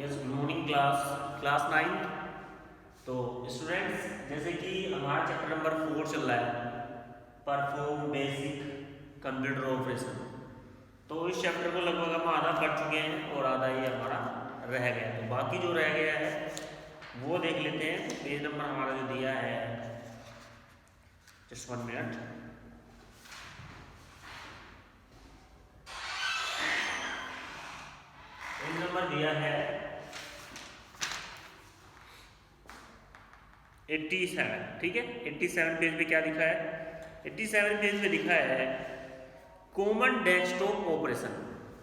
Yes good morning class 9। तो students, जैसे कि हमारा चैप्टर नंबर 4 चल रहा है, परफॉर्म बेसिक कंप्यूटर ऑपरेशन। तो इस चैप्टर को लगभग हम आधा पढ़ चुके हैं और आधा ही हमारा रह गया है। तो बाकी जो रह गया है वो देख लेते हैं। पेज नंबर हमारा जो दिया है, जस्ट 1 मिनट। पेज नंबर दिया है 87। ठीक है, 87 पेज पे क्या लिखा है? 87 पेज पे लिखा है कॉमन डेस्कटॉप ऑपरेशन।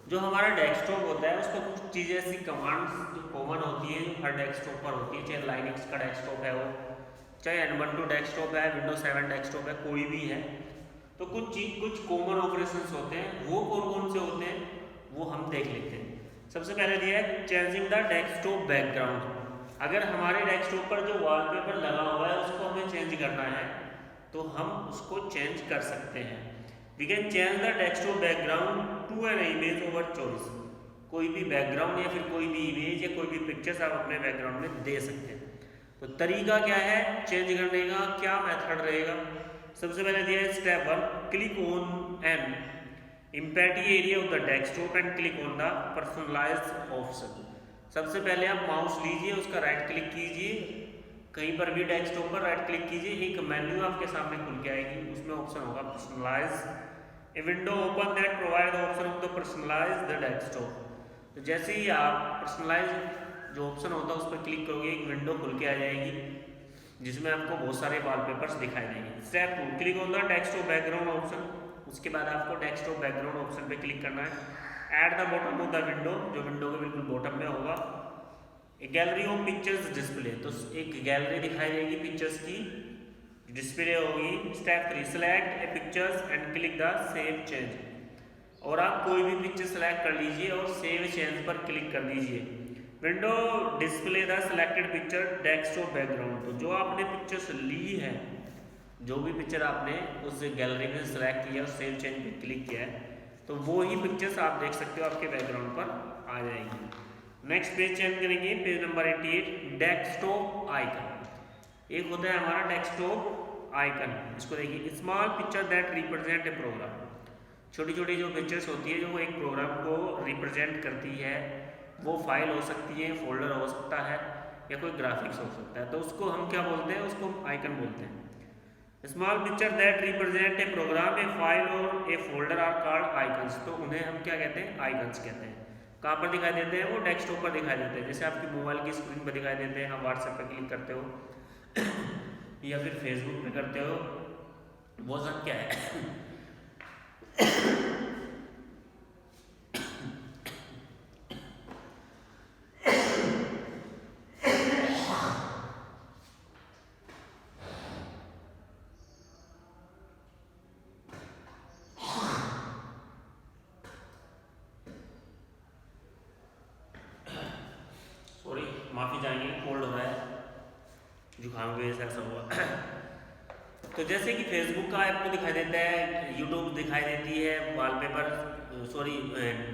जो हमारा डेस्कटॉप होता है उसको कुछ चीज़ें ऐसी कमांड्स जो कॉमन होती है, जो हर डेस्कटॉप पर होती है, चाहे लाइनक्स का डेस्कटॉप है वो, चाहे N12 डेस्कटॉप है, विंडोज 7 डेस्कटॉप है, कोई भी है। तो कुछ कॉमन ऑपरेशंस होते हैं। वो कौन कौन से होते हैं वो हम देख लेते हैं। सबसे पहले दिया है चेंजिंग द डेस्कटॉप बैकग्राउंड। अगर हमारे डेस्कटॉप पर जो वॉलपेपर लगा हुआ है उसको हमें चेंज करना है तो हम उसको चेंज कर सकते हैं। We can change the desktop background to an image over choice. कोई भी बैकग्राउंड या फिर कोई भी इमेज या कोई भी पिक्चर्स आप अपने बैकग्राउंड में दे सकते हैं। तो तरीका क्या है चेंज करने का, क्या मेथड रहेगा? सबसे पहले दिया है step 1, click on an empty area of the desktop and click on the personalised option. सबसे पहले आप माउस लीजिए, उसका राइट क्लिक कीजिए, कहीं पर भी डेस्कटॉप पर राइट क्लिक कीजिए, एक मेन्यू आपके सामने खुल के आएगी, उसमें ऑप्शन होगा personalise. A window open that provide the option of the personalise the desktop. तो जैसे ही आप पर्सनलाइज जो ऑप्शन होता है उस पर क्लिक करोगे, एक विंडो खुल के आ जाएगी जिसमें आपको बहुत सारे वॉलपेपर्स दिखाई देंगे। Step 2, click on the desktop background option. उसके बाद आपको डेस्कटॉप बैकग्राउंड ऑप्शन पे क्लिक करना है। At the bottom of the window, जो विंडो के बिल्कुल बॉटम में होगा, गैलरी ऑफ पिक्चर्स डिस्प्ले। तो एक गैलरी दिखाई देगी पिक्चर्स की, डिस्प्ले होगी। Step 3, select A pictures and click the save change. और आप कोई भी पिक्चर सेलेक्ट कर लीजिए और सेव चेंज पर क्लिक कर दीजिए। Window display the selected picture desktop background. तो जो आपने पिक्चर्स ली है, जो भी पिक्चर आपने उस गैलरी में सेलेक्ट किया और सेव चेंज पे क्लिक किया है, तो वो ही पिक्चर्स आप देख सकते हो आपके बैकग्राउंड पर आ जाएगी। नेक्स्ट पेज चेंज करेंगे, पेज नंबर 88, डेस्कटॉप आइकन। एक होता है हमारा डेस्कटॉप आइकन, इसको देखिए। Small picture that represent a program. छोटी छोटी जो पिक्चर्स होती है जो एक प्रोग्राम को रिप्रेजेंट करती है, वो फाइल हो सकती है, फोल्डर हो सकता है, या कोई ग्राफिक्स हो सकता है, तो उसको हम क्या बोलते हैं? उसको आइकन बोलते हैं। Small picture that represent a program, a file और a folder are called icons. तो उन्हें हम क्या कहते हैं? आइकन्स कहते हैं। कहाँ पर दिखाई देते हैं? वो डेस्कटॉप पर दिखाई देते हैं। जैसे आपकी मोबाइल की स्क्रीन पर दिखाई देते हैं, आप व्हाट्सएप पर क्लिक करते हो या फिर फेसबुक पे करते हो, वो सब क्या है? सॉरी, माफ़ी चाहेंगे, कोल्ड हो रहा है, जुकाम की वजह से ऐसा हुआ। तो जैसे कि फेसबुक का आपको दिखाई देता है, यूट्यूब दिखाई देती है, वॉलपेपर सॉरी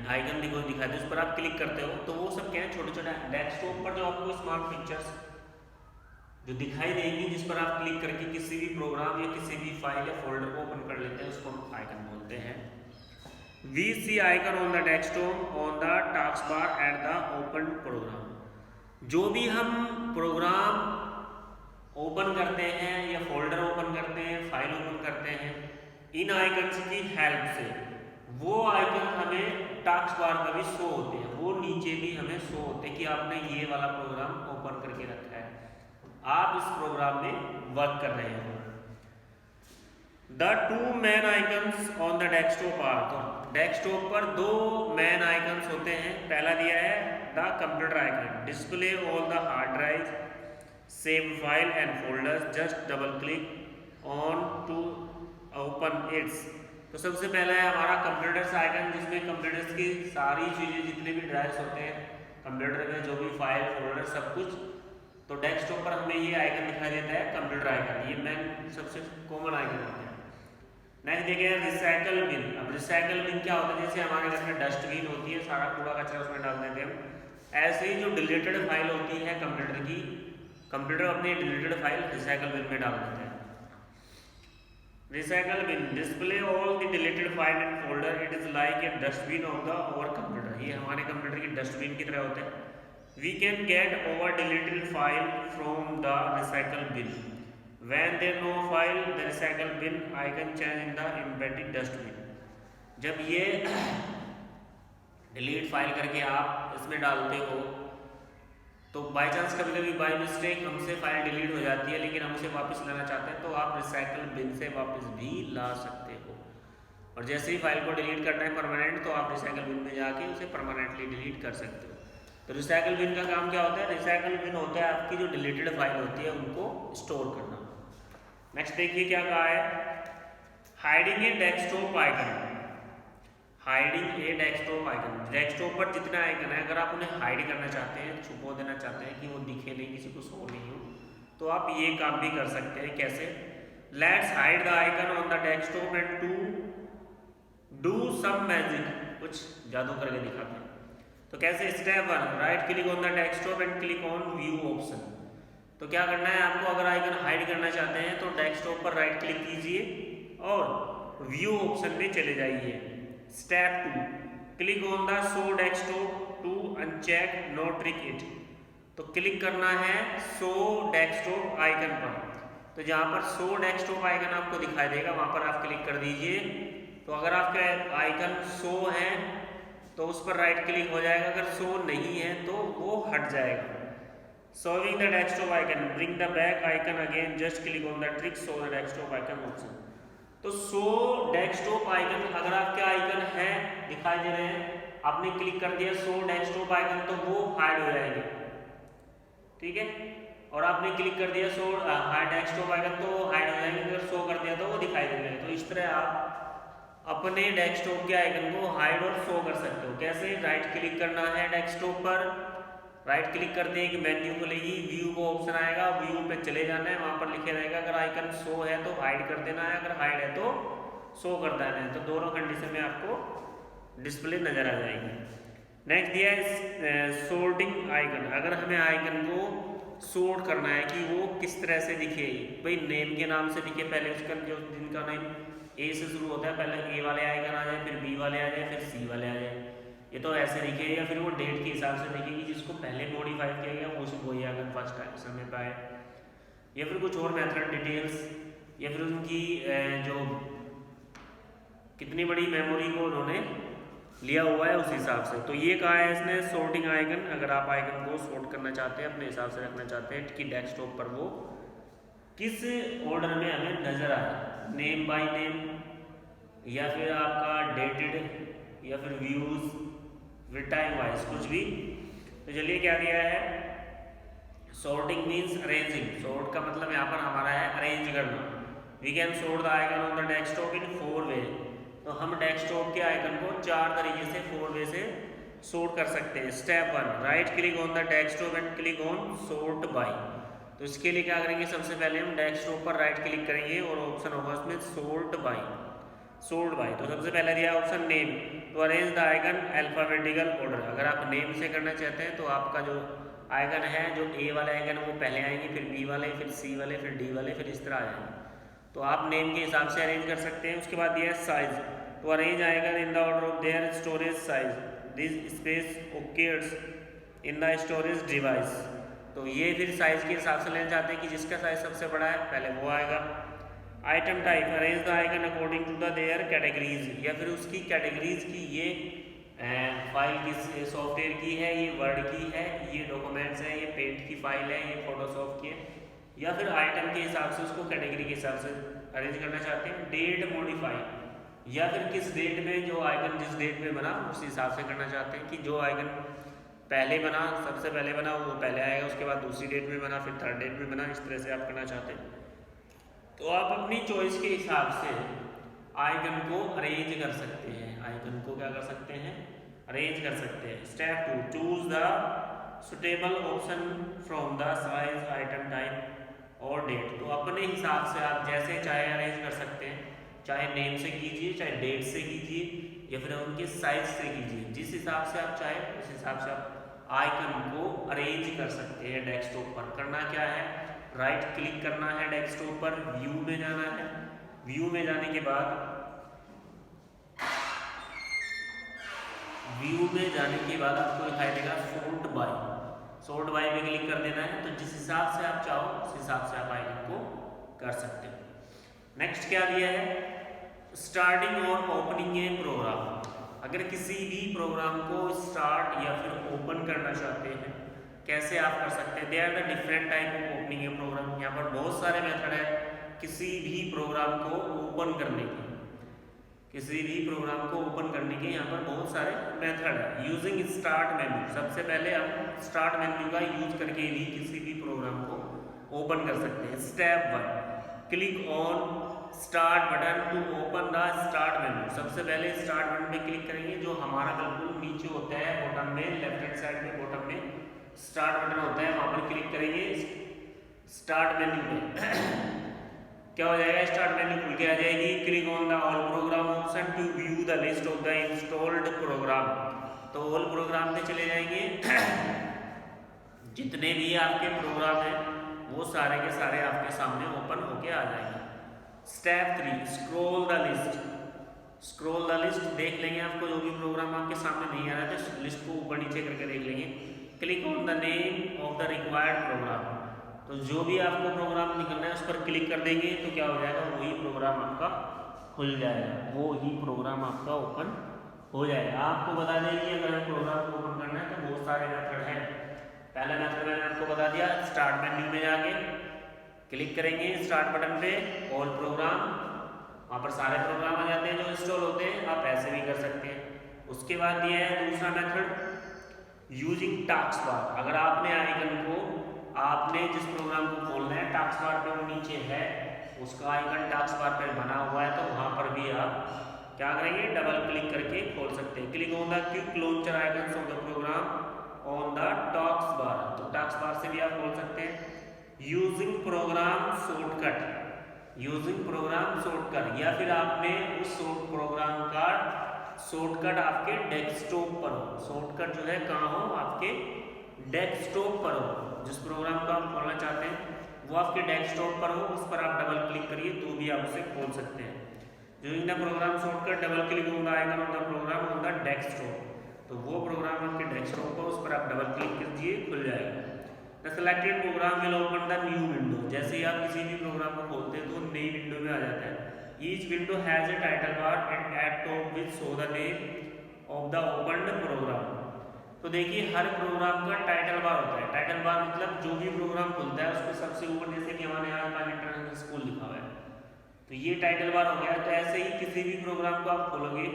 आइकन दिखाई दे, उस पर आप क्लिक करते हो, तो वो सब क्या है? छोटे छोटे डेस्कटॉप पर जो आपको स्मॉल पिक्चर्स जो दिखाई देंगी, जिस पर आप क्लिक करके किसी भी प्रोग्राम या किसी भी फाइल या फोल्डर को ओपन कर लेते हैं, उसको हम आइकन बोलते हैं। We see icon on the desktop on the task bar at the open program. जो भी हम प्रोग्राम ओपन करते हैं या फोल्डर ओपन करते हैं, फाइल ओपन करते हैं, इन आइकन्स की हेल्प से वो आइकन हमें टास्क बार में भी शो होते हैं, वो नीचे भी हमें शो होते हैं कि आपने ये वाला प्रोग्राम ओपन करके रखा है, आप इस प्रोग्राम में वर्क कर रहे हो। The two main icons on the desktop are. तो डेस्कटॉप पर दो मेन आइकन्स होते हैं। पहला दिया है the computer icon, display on the hard drive, save file and folders, just double click on to open its. तो सबसे पहला है हमारा कंप्यूटर्स आइकन, जिसमें कंप्यूटर्स की सारी चीज़ें, जितने भी ड्राइव्स होते हैं कंप्यूटर में, जो भी फाइल फोल्डर सब कुछ, तो डेस्कटॉप पर हमें ये आइकन दिखाई देता है, कंप्यूटर आइकन। ये मेन सबसे कॉमन आइकन होता है। नेक्स्ट देखिए रिसाइकल बिन। अब रिसाइकल बिन क्या होता है? जैसे हमारे घर में डस्टबिन होती है, सारा कूड़ा कचरा उसमें डाल देते हैं हम, ऐसे ही जो डिलीटेड फाइल होती है कंप्यूटर की, कंप्यूटर अपनी डिलीटेड फाइल रिसाइकल बिन में डाल देता है। Recycle bin display all the deleted file and folder, it is like a dustbin of the our computer. ये हमारे कंप्यूटर की डस्टबिन की तरह होता है। We can get over deleted file from the recycle bin when there no file the recycle bin icon change in the embedded dustbin. जब ये delete file करके आप इसमें डालते हो तो बाय चांस कभी कभी बाय मिस्टेक हमसे फाइल डिलीट हो जाती है, लेकिन हम उसे वापस लाना चाहते हैं तो आप रिसाइकल बिन से वापस भी ला सकते हो। और जैसे ही फाइल को डिलीट करना है परमानेंट, तो आप रिसाइकल बिन में जाके उसे परमानेंटली डिलीट कर सकते हो। तो रिसाइकल बिन का काम क्या होता है? रिसाइकल बिन होता है आपकी जो डिलीटेड फाइल होती है उनको स्टोर करना। नेक्स्ट देखिए क्या कहा है, हाइडिंग ए डेस्कटॉप आइकन। हाइडिंग ए डेस्कटॉप आइकन, डेस्कटॉप पर जितना आइकन है अगर आप उन्हें हाइड करना चाहते हैं, छुपा देना चाहते हैं कि वो दिखे नहीं, किसी को शो नहीं हो, तो आप ये काम भी कर सकते हैं। कैसे? Let's hide the icon on the desktop and to do some magic, कुछ जादू करके दिखाते हैं। तो कैसे? Step 1, right click on the desktop and click on view option. तो क्या करना है आपको, अगर आइकन हाइड करना चाहते हैं तो डेस्कटॉप पर राइट क्लिक कीजिए और व्यू ऑप्शन में चले जाइए। Step 2, click on the show desktop to uncheck no trick it. तो क्लिक करना है शो डेस्कटॉप आइकन पर। तो जहाँ पर शो डेस्कटॉप आइकन आपको दिखाई देगा वहाँ पर आप क्लिक कर दीजिए। तो अगर आपका आइकन शो है तो उस पर राइट क्लिक हो जाएगा, अगर शो नहीं है तो वो हट जाएगा। Showing the desktop icon, bring the back icon again, just click on the trick show the desktop icon option. तो शो डेस्कटॉप आइकन, अगर आपके आइकन है दिखाई दे रहे हैं, आपने क्लिक कर दिया शो डेस्कटॉप आइकन तो वो हाइड हो जाएंगे, ठीक है। और आपने क्लिक कर दिया शो हाइड डेस्कटॉप आइकन तो हाइड हो जाएंगे, अगर शो कर दिया तो वो दिखाई देंगे। तो इस तरह आप अपने डेस्कटॉप के आइकन को हाइड और शो कर सकते हो। कैसे? राइट क्लिक करना है डेस्कटॉप पर, राइट क्लिक करते हैं कि मेन्यू खुलेगी, व्यू को ऑप्शन आएगा, व्यू पे चले जाना है, वहाँ पर लिखे रहेगा अगर आइकन शो है तो हाइड कर देना है, अगर हाइड है तो शो कर देना है। तो दोनों कंडीशन में आपको डिस्प्ले नजर आ जाएगी। नेक्स्ट दिया है सोर्टिंग आइकन। अगर हमें आइकन को सोर्ट करना है कि वो किस तरह से दिखे, भाई नेम के नाम से दिखे, पहले उसका जो जिनका नेम ए से शुरू होता है पहले ए वाले आइकन आ जाए, फिर बी वाले आ जाए, फिर सी वाले आ जाए, ये तो ऐसे दिखे, या फिर वो डेट के हिसाब से दिखेगी, जिसको पहले मॉडिफाई किया गया वो ही आइकन फर्स्ट टाइम समय पे आए, या फिर कुछ और मेथड डिटेल्स, या फिर उनकी जो कितनी बड़ी मेमोरी को उन्होंने लिया हुआ है उस हिसाब से। तो ये कहा है इसने सॉर्टिंग आइकन। अगर आप आइकन को सॉर्ट करना चाहते हैं, अपने हिसाब से रखना चाहते हैं कि डेस्कटॉप पर वो किस ऑर्डर में हमें नजर आए, नेम बाय नेम, या फिर आपका डेटेड, या फिर व्यूज विद टाइम वाइज, कुछ भी। तो चलिए क्या दिया है, सॉर्टिंग मीन्स अरेंजिंग। सॉर्ट का मतलब यहाँ पर हमारा है अरेंज करना। We can sort the icon on the desktop in 4 way. तो हम डेस्कटॉप के आइकन को 4 तरीके से 4 वे से सॉर्ट कर सकते हैं। Step 1, right click on the desktop and click on sort by. तो इसके लिए क्या करेंगे, सबसे पहले हम डेस्कटॉप पर राइट क्लिक करेंगे और ऑप्शन होगा उसमें सॉर्ट बाय। सॉर्ट बाय, तो सबसे पहले दिया ऑप्शन नेम, तो arrange the icon alphabetical order. अगर आप नेम से करना चाहते हैं तो आपका जो आइकन है, जो ए वाले आइकन वो पहले आएंगे, फिर बी वाले, फिर सी वाले, फिर डी वाले, फिर इस तरह आएंगे। तो आप नेम के हिसाब से अरेंज कर सकते हैं। उसके बाद दिया साइज, तो arrange icon in the order of their storage size, this space occurs in the storage device. तो ये फिर साइज के हिसाब से लेना चाहते हैं कि जिसका साइज सबसे बड़ा है पहले वो आएगा। Item type, arrange the icon according to the their categories, या फिर उसकी कैटेगरीज की, ये फाइल किस सॉफ्टवेयर की है, ये वर्ड की है, ये डॉक्यूमेंट्स है, ये पेंट की फाइल है, ये फोटोशॉप की है, या फिर आइटम के हिसाब से उसको कैटेगरी के हिसाब से अरेंज करना चाहते हैं। डेट मॉडिफाई, या फिर किस डेट में जो आइकन जिस डेट में बना उस हिसाब से करना चाहते हैं कि जो आइकन पहले बना, सबसे पहले बना वो पहले आएगा, उसके बाद दूसरी डेट में बना, फिर थर्ड डेट में बना, इस तरह से आप करना चाहते हैं। तो आप अपनी चॉइस के हिसाब से आइकन को अरेंज कर सकते हैं। आइकन को क्या कर सकते हैं, अरेंज कर सकते हैं। Step 2, choose the suitable option from the size, item type और डेट। तो अपने हिसाब से आप जैसे चाहे अरेंज कर सकते हैं, चाहे नेम से कीजिए, चाहे डेट से कीजिए, या फिर उनके साइज से कीजिए। जिस हिसाब से आप चाहें उस हिसाब से आप आइकन को अरेंज कर सकते हैं डेस्कटॉप पर। करना क्या है, राइट क्लिक करना है डेस्कटॉप पर, व्यू में जाना है, व्यू में जाने के बाद आपको दिखाई देगा सॉर्ट बाय में क्लिक कर देना है। तो जिस हिसाब से आप चाहो उस हिसाब से आप आइकन को कर सकते हो। नेक्स्ट क्या दिया है, स्टार्टिंग और ओपनिंग ए प्रोग्राम। अगर किसी भी प्रोग्राम को स्टार्ट या फिर ओपन करना चाहते हैं, कैसे आप कर सकते हैं। They are the different type of opening a program. यहाँ पर बहुत सारे मेथड है किसी भी प्रोग्राम को ओपन करने के, यहाँ पर बहुत सारे मेथड है। यूजिंग स्टार्ट मेन्यू, सबसे पहले हम स्टार्ट मेन्यू का यूज करके भी किसी भी प्रोग्राम को ओपन कर सकते हैं। Step 1, click on start button to open the start menu. सबसे पहले स्टार्ट बटन पे क्लिक करेंगे, जो हमारा बिल्कुल नीचे होता है बॉटम में, लेफ्ट हैंड साइड में बॉटम में स्टार्ट बटन होता है, वहां पर क्लिक करेंगे स्टार्ट मेन्यू में। क्या हो जाएगा, स्टार्ट मेन्यू खुल के आ जाएगी। Click on the all program option to view the list of the installed program. तो ऑल प्रोग्राम पे चले जाएंगे, जितने भी आपके प्रोग्राम हैं वो सारे के सारे आपके सामने ओपन होके आ जाएंगे। Step 3, scroll the list. देख लेंगे आपको जो भी प्रोग्राम आपके सामने नहीं आ रहा है तो लिस्ट को ऊपर नीचे करके देख लेंगे। Click on the name of the required program. तो जो भी आपको प्रोग्राम निकलना है उस पर क्लिक कर देंगे तो क्या हो जाएगा, वही प्रोग्राम आपका खुल जाएगा, वो ही प्रोग्राम आपका ओपन हो जाएगा। आपको बता दें कि अगर प्रोग्राम को ओपन करना है तो बहुत सारे मेथड हैं। पहला मेथड मैंने आपको बता दिया, स्टार्ट मेन्यू में जाके क्लिक करेंगे स्टार्ट बटन पे, ऑल प्रोग्राम, वहाँ पर सारे प्रोग्राम आ जाते हैं जो इंस्टॉल होते हैं। आप ऐसे भी कर सकते हैं। उसके बाद दिया है दूसरा मेथड, यूजिंग टास्क बार। अगर आपने आइकन को, आपने जिस प्रोग्राम को खोलना है टास्क बार पे वो नीचे है, उसका आइकन टास्क बार पे बना हुआ है, तो वहां पर भी आप क्या करेंगे, डबल क्लिक करके खोल सकते हैं। Click on the quick launcher icon of the program on the task bar. तो टास्क बार से भी आप खोल सकते हैं। यूजिंग प्रोग्राम शॉर्टकट, या फिर आपने उस प्रोग्राम का शॉर्टकट आपके डेस्कटॉप पर हो। शॉर्टकट जो है कहाँ हो, आपके डेस्कटॉप पर हो। जिस प्रोग्राम को आप खोलना चाहते हैं वो आपके डेस्कटॉप पर हो, उस पर आप डबल क्लिक करिए तो भी आप उसे खोल सकते हैं। Using the program shortcut, double click on the icon of the program on the desktop. तो वो प्रोग्राम आपके डेस्कटॉप पर, उस पर आप डबल क्लिक कीजिए, खुल जाएगा। The selected program will open the new window. जैसे ही आप किसी भी प्रोग्राम को खोलते हैं तो नई विंडो में आ जाता है। Each window has a title bar and at top which show the name of the opened program. तो देखिए हर प्रोग्राम का टाइटल बार होता है। टाइटल बार मतलब जो भी प्रोग्राम खुलता है उसके सबसे ऊपर, जैसे कि हमारे यहाँ पर इंटरनेशनल स्कूल लिखा हुआ है तो ये टाइटल बार हो गया। तो ऐसे ही किसी भी प्रोग्राम को आप खोलोगे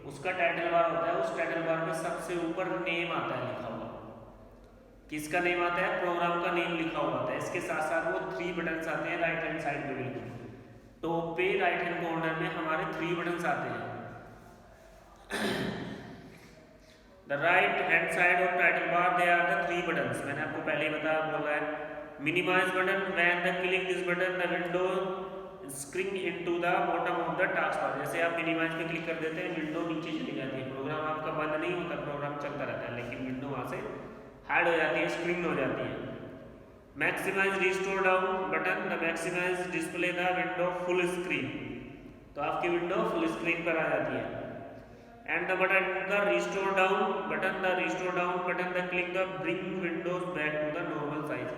उसका टाइटल बार होता है, उस टाइटल बार में सबसे ऊपर नेम आता है लिखा हुआ। किसका नेम आता है, प्रोग्राम का नेम लिखा हुआ होता है। इसके साथ साथ वो 3 बटन्स आते हैं राइट हैंड साइड में, बिल्कुल टॉप पे राइट हैंड कॉर्नर में हमारे 3 बटन्स आते हैं। The right hand side of title bar they are the 3 buttons. मैंने आपको पहले ही बोला है। Minimize button, when the click this button the window screen into the bottom of the task bar. जैसे आप मिनिमाइज पे क्लिक कर देते हैं, विंडो नीचे चली जाती है। प्रोग्राम आपका बंद नहीं होता, प्रोग्राम चलता रहता है, लेकिन विंडो वहां से हाइड हो जाती है, स्क्रीन हो जाती है। Maximize restore down button, the maximize display the window full screen. तो आपकी विंडो फुल स्क्रीन पर आ जाती है। And the button the restore down button, the restore down button the click the bring windows back to the normal size.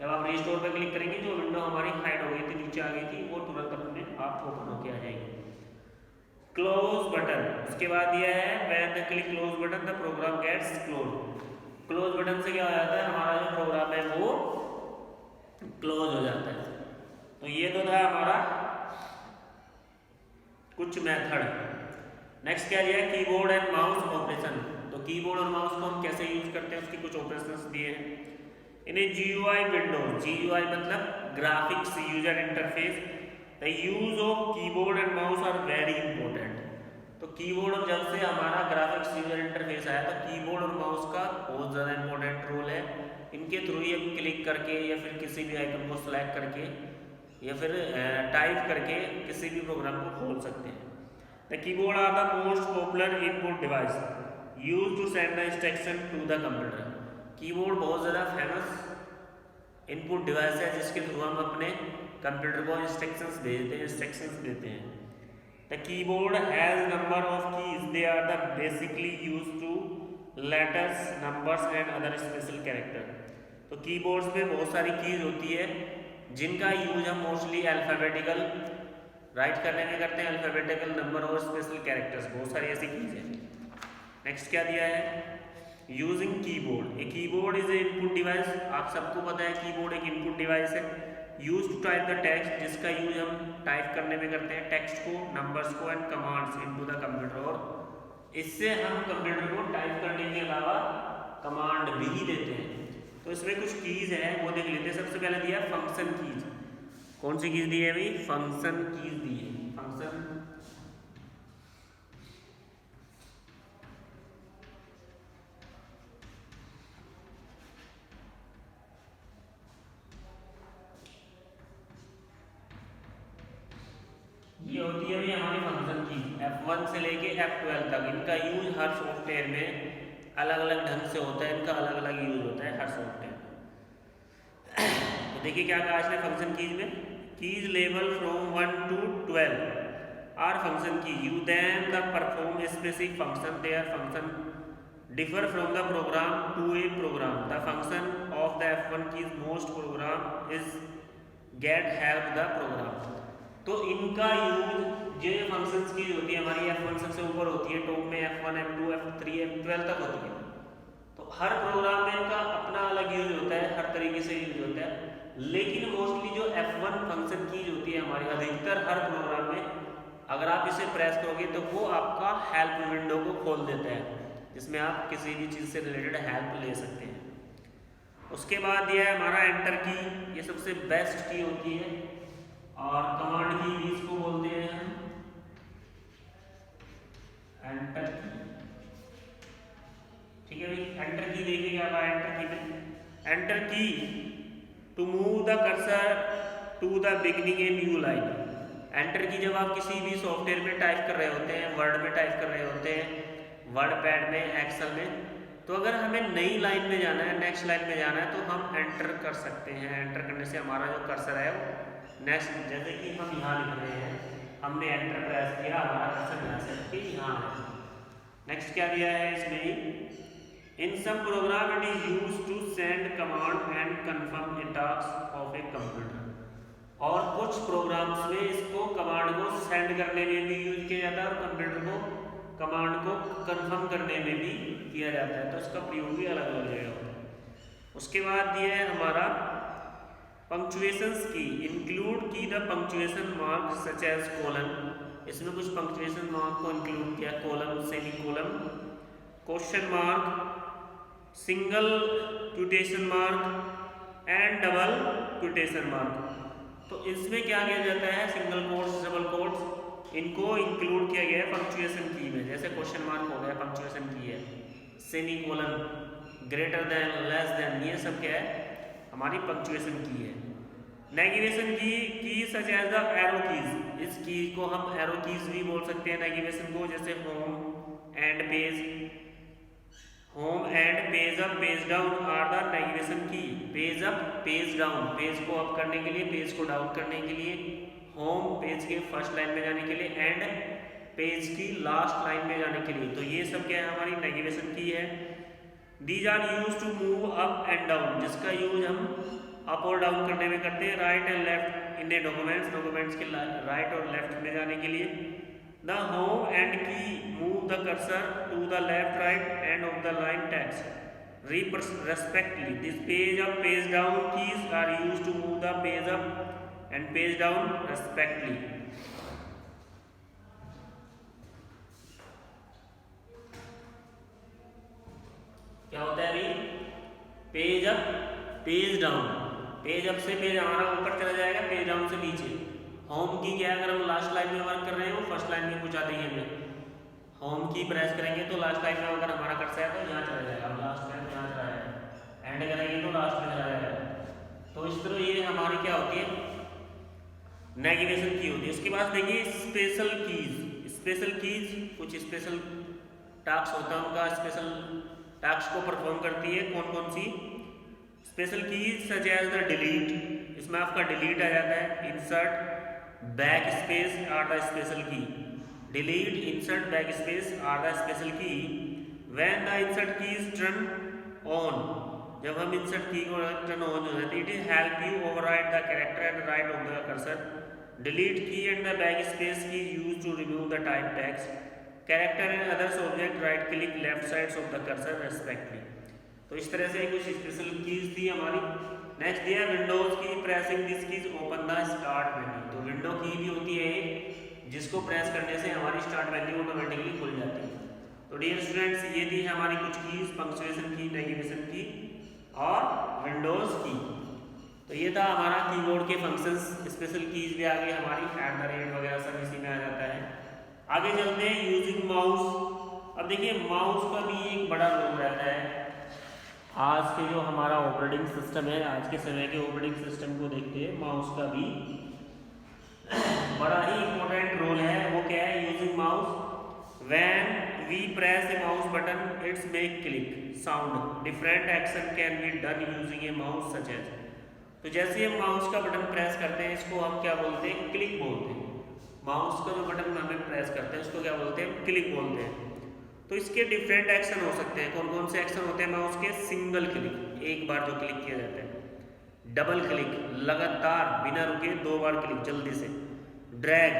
जब आप restore पर click करेंगे, जो विंडो हमारी हाइड हो गई थी, नीचे आ गई थी, वो तुरंत अपने आप ओपन होके आ जाएगी। क्लोज बटन, उसके बाद दिया है when the click close button the program gets close. Close button से क्या हो जाता है, हमारा जो प्रोग्राम है वो क्लोज हो जाता है। तो ये तो था हमारा कुछ मेथड। नेक्स्ट क्या दिया है, कीबोर्ड एंड माउस ऑपरेशन। तो कीबोर्ड और माउस को हम कैसे यूज करते हैं, उसकी कुछ ऑपरेशंस दिए हैं। In a GUI window, GUI मतलब graphics user interface, the use of keyboard and mouse are very important. तो कीबोर्ड, जब से हमारा ग्राफिक्स यूजर इंटरफेस आया तो कीबोर्ड और माउस का बहुत ज़्यादा इंपॉर्टेंट रोल है। इनके थ्रू ही हम क्लिक करके या फिर किसी भी आइकन को सिलेक्ट करके या फिर टाइप करके किसी भी प्रोग्राम को खोल सकते हैं। The keyboard are the most popular input device use to send the instruction to the computer. Keyboard बहुत ज़्यादा फेमस इनपुट डिवाइस है जिसके थ्रू हम अपने कंप्यूटर को इंस्ट्रक्शंस देते हैं। The keyboard has number of keys, they are the basically use to letters, numbers and other special character. तो कीबोर्ड्स में बहुत सारी कीज होती है जिनका यूज हम मोस्टली अल्फ़ाबेटिकल राइट करने में करते हैं, अल्फ़ाबेटिकल नंबर और स्पेशल कैरेक्टर्स, बहुत सारी ऐसी कीज हैं। नेक्स्ट क्या दिया है, using keyboard. A keyboard is a input device, आप सबको पता है कीबोर्ड एक इनपुट डिवाइस है। Use to type the text, जिसका यूज हम टाइप करने में करते हैं टेक्स्ट को, नंबर्स को and commands into the computer, और इससे हम कंप्यूटर को टाइप करने के अलावा कमांड भी देते हैं। तो इसमें कुछ कीज है वो देख लेते हैं। सबसे पहले दिया फंक्शन कीज। कौन सी कीज दी है भाई, फंक्शन कीज दी है। फंक्शन ये होती है भी हमारी फंक्शन की F1 से लेके F12 तक। इनका यूज हर सॉफ्टवेयर में अलग अलग ढंग से होता है, इनका अलग अलग यूज होता है हर सॉफ्टवेयर में। तो देखिए क्या कहा इसने फंक्शन कीज में, कीज लेवल from 1 to 12 are function key, you then the perform specific function, their function differ from the program to a program, the function of the F1 keys most program is get help the program. तो इनका use जो functions की होती है हमारी F1 सबसे ऊपर होती है, टॉप में F1 F2 F3 F12 तक होती है। तो हर प्रोग्राम में इनका अपना अलग यूज होता है, हर तरीके से यूज होता है। लेकिन मोस्टली जो F1 फंक्शन की होती है हमारी अधिकतर हर प्रोग्राम में, अगर आप इसे प्रेस करोगे तो वो आपका हेल्प विंडो को खोल देता है, जिसमें आप किसी भी चीज़ से रिलेटेड हेल्प ले सकते हैं। उसके बाद यह है हमारा एंटर की, ये सबसे बेस्ट की होती है, और कमांड की भी इसको बोलते हैं हम एंटर की। ठीक है भाई, एंटर की देखिए क्या कहा एंटर की में, enter key to move the cursor to the beginning a new line. Enter key जब आप किसी भी सॉफ्टवेयर में टाइप कर रहे होते हैं, वर्ड में टाइप कर रहे होते हैं, वर्ड पैड में, एक्सेल में, तो अगर हमें नई लाइन में जाना है, नेक्स्ट लाइन में जाना है, तो हम एंटर कर सकते हैं। एंटर करने से हमारा जो कर्सर है वो नेक्स्ट, जैसे कि हम यहाँ लिख रहे हैं, हमने एंटर प्रेस किया, हमारा कर्सर यहाँ से यहाँ है। नेक्स्ट क्या दिया है इसमें, in some program it is use to send command and confirm a task of a computer. और कुछ प्रोग्राम्स में इसको कमांड को सेंड करने में भी यूज किया जाता है, और कंप्यूटर को कमांड को कंफर्म करने में भी किया जाता है। तो इसका प्रयोग भी अलग अलग जगह होता है। उसके बाद दिया है हमारा punctuations key, include key the punctuation mark such as colon. इसमें कुछ पंक्चुएशन मार्क को इंक्लूड किया, colon, semicolon, question mark, single quotation mark and double quotation mark. तो इसमें क्या किया जाता है, सिंगल कोट्स, डबल कोट्स, इनको इंक्लूड किया गया है पंक्चुएशन की में। जैसे क्वेश्चन मार्क हो गया पंक्चुएशन की है, semicolon, greater than, less than, ये सब क्या है हमारी पंक्चुएशन की है। Navigation key such as the arrow keys, इस की को हम एरो कीज भी बोल सकते हैं नेविगेशन को, जैसे home end page, home end page up, page down are the navigation key. Page up, page down, page को अप करने के लिए, पेज को डाउन करने के लिए, होम पेज के फर्स्ट लाइन में जाने के लिए, एंड पेज की लास्ट लाइन में जाने के लिए। तो ये सब क्या है हमारी नेविगेशन की है। These are used to move up and down, जिसका यूज हम अप और डाउन करने में करते हैं, right and left in a documents, documents के राइट और लेफ्ट में जाने के लिए। The home end key move the cursor to the left right end of the line text respectively. This page up, page down keys are use to move the page up and page down respectively. क्या होता है अभी, page up, page down, page up से page हमारा ऊपर चला जाएगा, page down से नीचे। होम की क्या है, अगर हम लास्ट लाइन में वर्क कर रहे हैं, वो फर्स्ट लाइन में पहुंचा देंगे हमें। होम की प्रेस करेंगे तो लास्ट लाइन में अगर हमारा कर्सर है तो यहाँ चला जाएगा, हम लास्ट लाइन में यहाँ चला जाएगा, एंड करेंगे तो लास्ट में चला जाएगा। तो इस तरह ये हमारी क्या होती है, नेविगेशन की होती है। इसके बाद देखिए स्पेशल कीज। स्पेशल कीज कुछ स्पेशल टास्क होता है उनका, स्पेशल टास्क को परफॉर्म करती है। कौन कौन सी? Special keys such as the delete, इसमें आपका डिलीट आ जाता है, insert, backspace are the special key. Delete, insert, backspace are the special key. When the insert key is turn on, जब हम इंसर्ट की को टर्न ऑन हो जाती है, it is help you overwrite the character at the right of the cursor. Delete key and the back space key use to remove the type text, character and others object, right click left sides of the cursor respectively. तो इस तरह से कुछ special keys थी हमारी। Next दिया Windows की, pressing this keys open the start menu. तो विंडो की भी होती है जिसको प्रेस करने से हमारी स्टार्ट मेन्यू ऑटोमेटिकली खुल जाती है। तो डियर स्टूडेंट्स, ये थी हमारी कुछ कीज, पंक्चुएशन की, नेविगेशन की और विंडोज की। तो ये था हमारा कीबोर्ड के फंक्शंस। स्पेशल कीज भी आ गई हमारी, एट द रेट वगैरह सब इसी में आ जाता है। आगे चलते हैं यूजिंग माउस। अब देखिए माउस का भी एक बड़ा रोल रहता है। आज के जो हमारा ऑपरेटिंग सिस्टम है, आज के समय के ऑपरेटिंग सिस्टम को देखते हैं, माउस का भी बड़ा ही इंपॉर्टेंट रोल है। वो क्या है? Using mouse, when we press a mouse button it's make click sound, different action can be done using a mouse such as. तो जैसे हम माउस का बटन प्रेस करते हैं, इसको हम क्या बोलते हैं? क्लिक बोलते हैं। माउस का जो बटन हमें प्रेस करते हैं उसको क्या बोलते हैं? क्लिक बोलते हैं। तो इसके डिफरेंट एक्शन हो सकते हैं। कौन कौन से एक्शन होते हैं माउस के? सिंगल क्लिक, एक बार जो क्लिक किया जाता है। डबल क्लिक, लगातार बिना रुके 2 बार क्लिक जल्दी से। ड्रैग,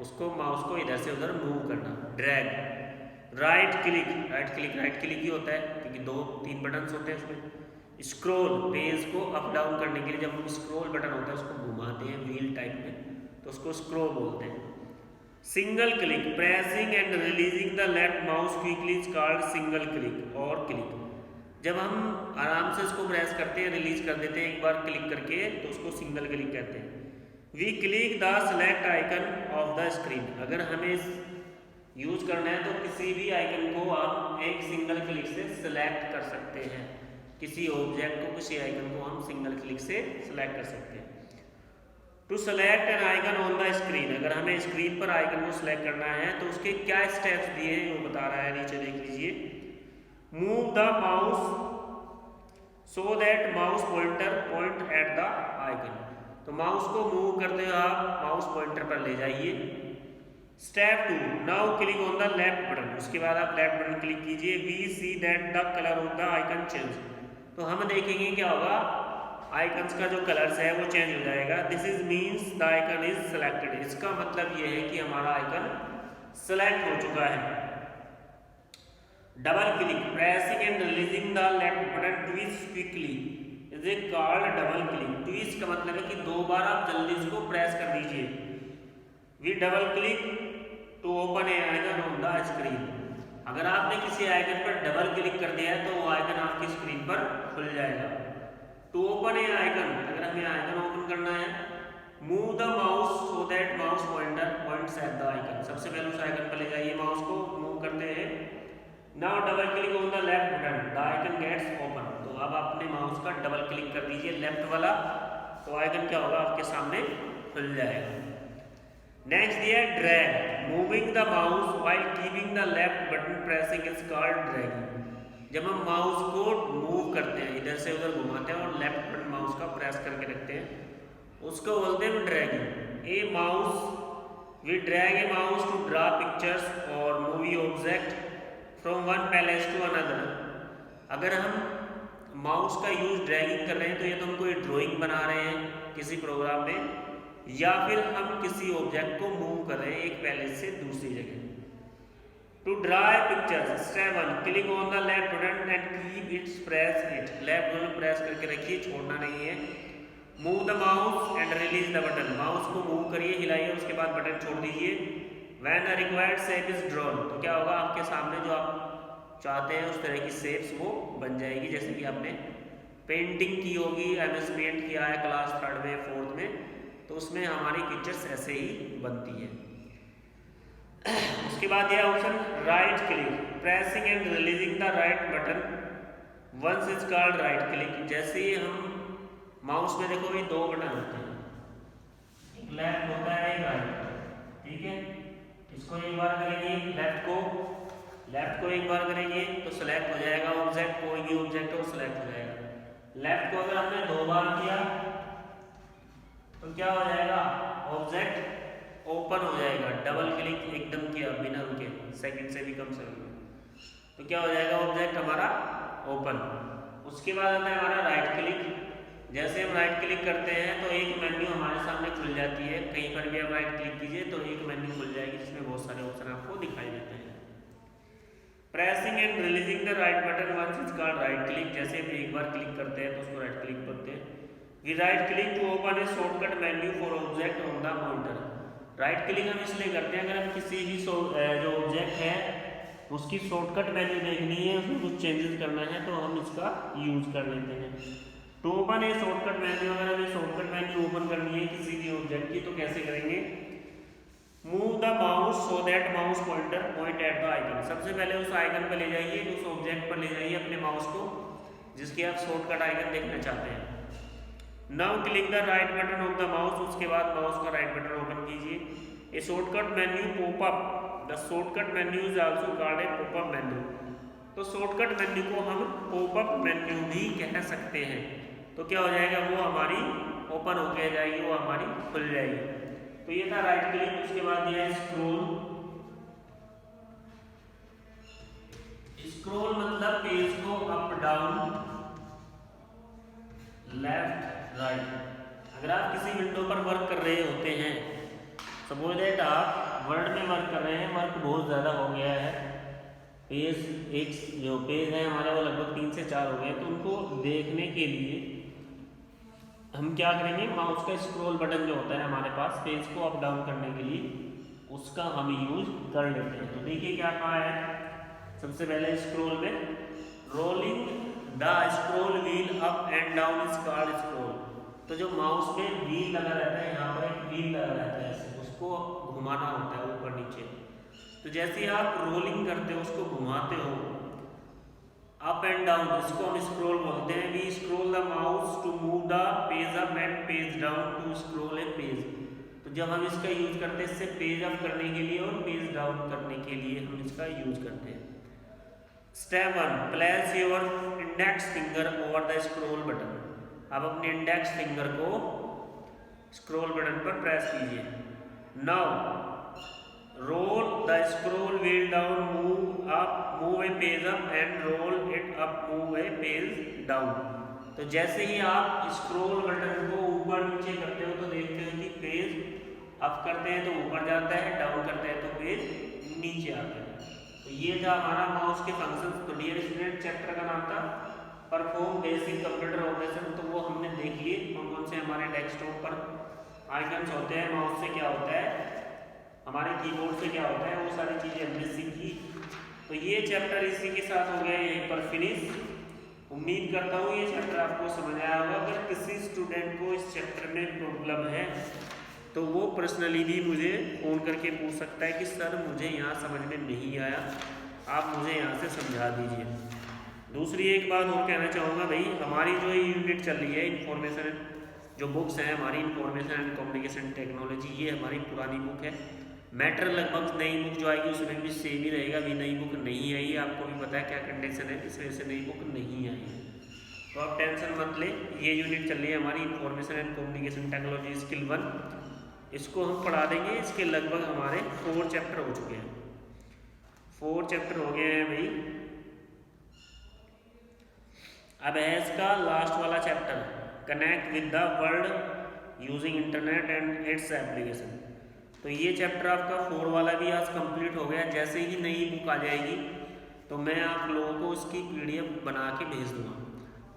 उसको माउस को इधर से उधर मूव करना, drag. Right click, right click ही होता है क्योंकि 2-3 बटन होते हैं उसमें। स्क्रॉल, पेज को अप डाउन करने के लिए जब हम स्क्रॉल बटन होता है उसको घुमाते हैं व्हील टाइप में, तो उसको स्क्रॉल बोलते हैं। Single click, pressing and releasing the left mouse quickly is called single click और क्लिक। जब हम आराम से इसको प्रेस करते हैं, रिलीज कर देते हैं एक बार क्लिक करके, तो उसको सिंगल क्लिक कहते हैं। We click the select icon of the screen, अगर हमें यूज करना है तो किसी भी आइकन को आप एक सिंगल क्लिक से सिलेक्ट कर सकते हैं। किसी ऑब्जेक्ट को, किसी आइकन को हम सिंगल क्लिक से सिलेक्ट कर सकते हैं। To select an icon on the screen, अगर हमें स्क्रीन पर आइकन को सिलेक्ट करना है तो उसके क्या स्टेप्स दिए हैं वो बता रहा है, नीचे देख लीजिए। Move the mouse so that mouse pointer point at the icon, तो माउस को मूव करते हुए आप माउस पॉइंटर पर ले जाइए। Step 2, now click on the left button, उसके बाद आप लेफ्ट बटन क्लिक कीजिए। We see that the colour of the icon change, तो हम देखेंगे क्या होगा, आइकन्स का जो कलर्स है वो चेंज हो जाएगा। This is means the icon is selected, इसका मतलब ये है कि हमारा आइकन सेलेक्ट हो चुका है। Double click, pressing and releasing the left button twist quickly is a called double click. Twist का मतलब है कि 2 बार आप जल्दी इसको प्रेस कर दीजिए। We double click to open a icon on the screen, अगर आपने किसी आइकन पर डबल क्लिक कर दिया है तो वो आइकन आपकी स्क्रीन पर खुल जाएगा। टू ओपन ए आइकन, अगर हमें आइकन ओपन करना है, move the mouse so that mouse pointer points at the icon, सबसे पहले उस आइकन पर ले जाइए, माउस को मूव करते हैं। Now double click on the left button, the icon gets open, तो अब अपने माउस का डबल क्लिक कर दीजिए लेफ्ट वाला, तो आइकन क्या होगा, आपके सामने खुल जाएगा। नेक्स्ट दिया है drag, moving the mouse while keeping the left button pressing is called dragging. जब हम माउस को मूव करते हैं, इधर से उधर घुमाते हैं और लेफ्ट बटन माउस का प्रेस करके रखते हैं, उसको बोलते हैं dragging. A mouse, we drag a mouse to draw pictures और movie object from one place to another. अगर हम माउस का यूज ड्रैगिंग कर रहे हैं तो ये तो हम कोई ड्राइंग बना रहे हैं किसी प्रोग्राम में, या फिर हम किसी ऑब्जेक्ट को मूव कर रहे हैं एक पैलेस से दूसरी जगह। To draw a pictures, step 1, click on the left button and keep its press it, left button press करके रखिए, छोड़ना नहीं है। Move the mouse and release the button, mouse को मूव करिए, हिलाइए, उसके बाद बटन छोड़ दीजिए। When the required shape is drawn, तो क्या होगा, आपके सामने जो आप चाहते हैं उस तरह की शेप्स वो बन जाएगी, जैसे कि आपने पेंटिंग की होगी, एमएस पेंट किया है क्लास 3rd में 4th में, तो उसमें हमारी पिक्चर्स ऐसे ही बनती है। उसके बाद यह option right click, pressing and releasing the right button once is called right click. जैसे ही हम माउस में देखो ये 2 बटन होते हैं, एक लेफ्ट होता है एक राइट, ठीक है, इसको एक बार करेंगे लेफ्ट को लेफ्ट को एक बार करेंगे तो सेलेक्ट हो जाएगा ऑब्जेक्ट, कोई भी ऑब्जेक्ट हो सेलेक्ट हो जाएगा। लेफ्ट को अगर हमने 2 बार किया तो क्या हो जाएगा, ऑब्जेक्ट ओपन हो जाएगा। डबल क्लिक एकदम किया बिना रुके, सेकंड से भी कम समय में, तो क्या हो जाएगा, ऑब्जेक्ट हमारा ओपन। उसके बाद आता है हमारा राइट क्लिक। जैसे हम राइट क्लिक करते हैं तो एक मेन्यू हमारे सामने खुल जाती है। कहीं पर भी आप राइट क्लिक कीजिए तो एक मेन्यू खुल जाएगी जिसमें बहुत सारे ऑप्शन आपको दिखाई देते हैं। Pressing and releasing the right button once is called right click. जैसे हम एक बार क्लिक करते हैं तो उसको राइट क्लिक करते हैं। We right click to open a shortcut menu for object on the monitor. Right click हम इसलिए करते हैं अगर हम किसी भी जो ऑब्जेक्ट है उसकी शॉर्टकट मेन्यू देखनी है, उसमें कुछ चेंजेस करना है तो हम इसका यूज कर लेते हैं। To open a shortcut menu, अगर हमें शॉर्टकट मेन्यू ओपन करनी है किसी भी ऑब्जेक्ट की तो कैसे करेंगे, move the mouse so that mouse pointer point at the icon. सबसे पहले उस आइकन पर ले जाइए, उस ऑब्जेक्ट पर ले जाइए अपने माउस को जिसकी आप शॉर्टकट आइकन देखना चाहते हैं। Now click the right button of the mouse, उसके बाद माउस का राइट बटन ओपन कीजिए। ए shortcut menu pop up, the shortcut menu is also called a pop up menu. तो शॉर्टकट मेन्यू को हम पॉप अप मेन्यू भी कह सकते हैं। तो क्या हो जाएगा, वो हमारी ओपन होके जाएगी, वो हमारी खुल जाएगी। तो ये था राइट क्लिक। उसके बाद दिया स्क्रॉल। स्क्रॉल मतलब पेज को अप डाउन लेफ्ट राइट। अगर आप किसी विंडो पर वर्क कर रहे होते हैं, सपोज दैट आप वर्ड में वर्क कर रहे हैं, वर्क बहुत ज़्यादा हो गया है, पेज एक जो पेज है हमारे वो लगभग 3 से 4 हो गए, तो उनको देखने के लिए हम क्या करेंगे, माउस का स्क्रॉल बटन जो होता है हमारे पास पेज को अप डाउन करने के लिए, उसका हम यूज कर लेते हैं। तो देखिए क्या कहा है, सबसे पहले स्क्रॉल में rolling the scroll wheel up and down is called scroll. तो जो माउस पे व्हील लगा रहता है, यहाँ पर एक व्हील लगा रहता है, उसको घुमाना होता है ऊपर नीचे। तो जैसे ही आप रोलिंग करते हो, उसको घुमाते हो अप एंड डाउन, इसको हम स्क्रॉल बोलते हैं। We scroll the mouse to move the page up and page down to scroll a page. तो जब हम इसका यूज करते हैं इससे पेज अप करने के लिए और पेज डाउन करने के लिए हम इसका यूज करते हैं। Step 1, place your index finger over the scroll button. आप अपने इंडेक्स फिंगर को स्क्रॉल बटन पर प्रेस कीजिए। Now roll the scroll wheel down, move a page up and roll it up, move a page down. तो जैसे ही आप scroll button को ऊपर नीचे करते हो तो देखते हो कि पेज अप करते हैं तो ऊपर जाता है, डाउन करते हैं तो पेज नीचे आता है। तो ये था हमारा माउस के फंक्शंस। तो डियर स्टूडेंट, चैप्टर का नाम था परफॉर्म बेसिक कंप्यूटर ऑपरेशन। तो वो हमने देख लिए कौन कौन से हमारे डेस्कटॉप पर आइकन्स होते हैं, माउस से क्या होता है, हमारे कीबोर्ड से क्या होता है, वो सारी चीज़ें हमने सीखी। तो ये चैप्टर इसी के साथ हो गया यहीं पर फिनिश। उम्मीद करता हूँ ये चैप्टर आपको समझ आया होगा। अगर किसी स्टूडेंट को इस चैप्टर में प्रॉब्लम है तो वो पर्सनली भी मुझे फ़ोन करके पूछ सकता है कि सर मुझे यहाँ समझ में नहीं आया, आप मुझे यहाँ से समझा दीजिए। दूसरी एक बात और कहना चाहूँगा भाई, हमारी जो यूनिट चल रही है इन्फॉर्मेशन, जो बुक्स हैं हमारी इन्फॉर्मेशन एंड कम्युनिकेशन टेक्नोलॉजी, ये हमारी पुरानी बुक है। मैटर लगभग नई बुक जो आएगी उसमें भी सेम ही रहेगा। अभी नई बुक नहीं आई, आपको भी पता है क्या कंडीशन है, इस वजह से नई बुक नहीं आई है। तो आप टेंशन मत ले, ये यूनिट चल रही है हमारी information and communication technology skill 1, इसको हम पढ़ा देंगे। इसके लगभग हमारे 4 चैप्टर हो चुके हैं, 4 चैप्टर हो गए हैं भाई। अब है इसका लास्ट वाला chapter, connect with the world using internet and its application. तो ये चैप्टर आपका 4 वाला भी आज कंप्लीट हो गया। जैसे ही नई बुक आ जाएगी तो मैं आप लोगों को उसकी PDF बना के भेज दूंगा।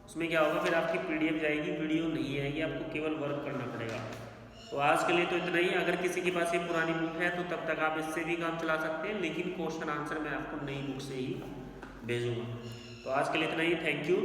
उसमें क्या होगा, फिर आपकी PDF जाएगी, वीडियो नहीं आएगी, आपको केवल वर्क करना पड़ेगा। तो आज के लिए तो इतना ही। अगर किसी के पास ये पुरानी बुक है तो तब तक आप इससे भी काम चला सकते हैं, लेकिन क्वेश्चन आंसर मैं आपको नई बुक से ही भेजूँगा। तो आज के लिए इतना ही। Thank you.